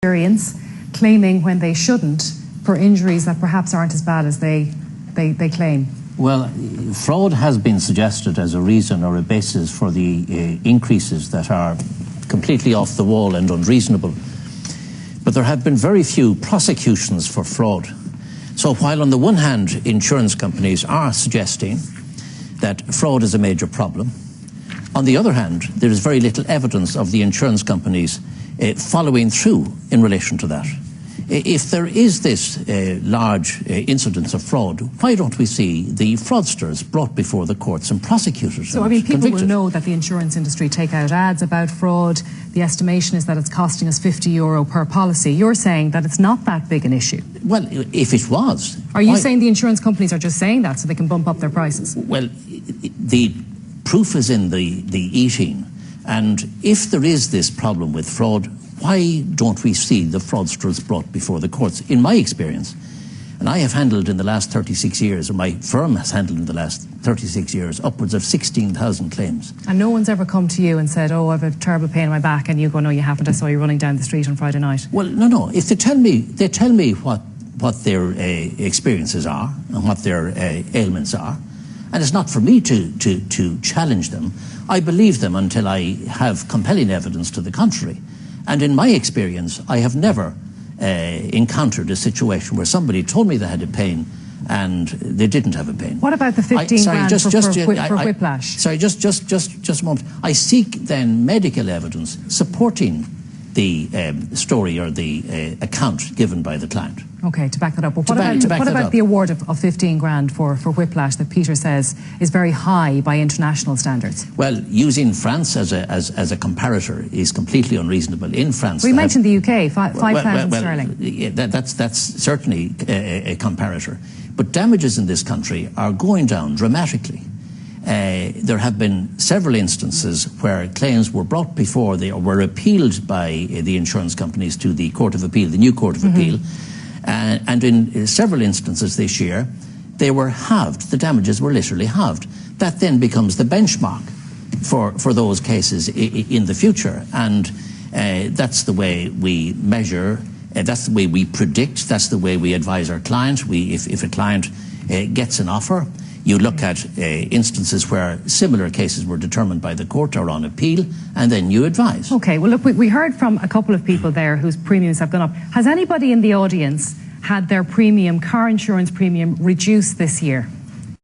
experience claiming when they shouldn't for injuries that perhaps aren't as bad as they claim? Well, fraud has been suggested as a reason or a basis for the increases that are completely off the wall and unreasonable. But there have been very few prosecutions for fraud. So while on the one hand insurance companies are suggesting that fraud is a major problem, on the other hand there is very little evidence of the insurance companies following through in relation to that. If there is this large incidence of fraud, why don't we see the fraudsters brought before the courts and prosecuted? So, I mean, people will know that the insurance industry take out ads about fraud. The estimation is that it's costing us €50 per policy. You're saying that it's not that big an issue. Well, if it was... Are you saying the insurance companies are just saying that so they can bump up their prices? Well, the proof is in the eating. And if there is this problem with fraud, why don't we see the fraudsters brought before the courts? In my experience, and I have handled in the last 36 years, or my firm has handled in the last 36 years, upwards of 16,000 claims. And no one's ever come to you and said, oh, I have a terrible pain in my back, and you go, no, you haven't, I saw you running down the street on Friday night. Well, no. If they tell me what their experiences are and what their ailments are, and it's not for me to challenge them. I believe them until I have compelling evidence to the contrary. And in my experience, I have never encountered a situation where somebody told me they had a pain and they didn't have a pain. What about the 15 grand for whiplash? Sorry, just a moment. I seek then medical evidence supporting the story or the account given by the client. Okay, to back that up. But what about the award of 15 grand for whiplash that Peter says is very high by international standards? Well, using France as a comparator is completely unreasonable. In France, we mentioned the UK, 5,000 sterling. Yeah, that's certainly a comparator. But damages in this country are going down dramatically. There have been several instances where claims were brought before they were appealed by the insurance companies to the Court of Appeal, the new Court of Appeal. And in several instances this year, they were halved. The damages were literally halved. That then becomes the benchmark for those cases in the future. And that's the way we measure, that's the way we predict, that's the way we advise our client. If a client gets an offer, you look at instances where similar cases were determined by the court or on appeal, and then you advise. Okay, well look, we heard from a couple of people there whose premiums have gone up. Has anybody in the audience had their car insurance premium reduced this year?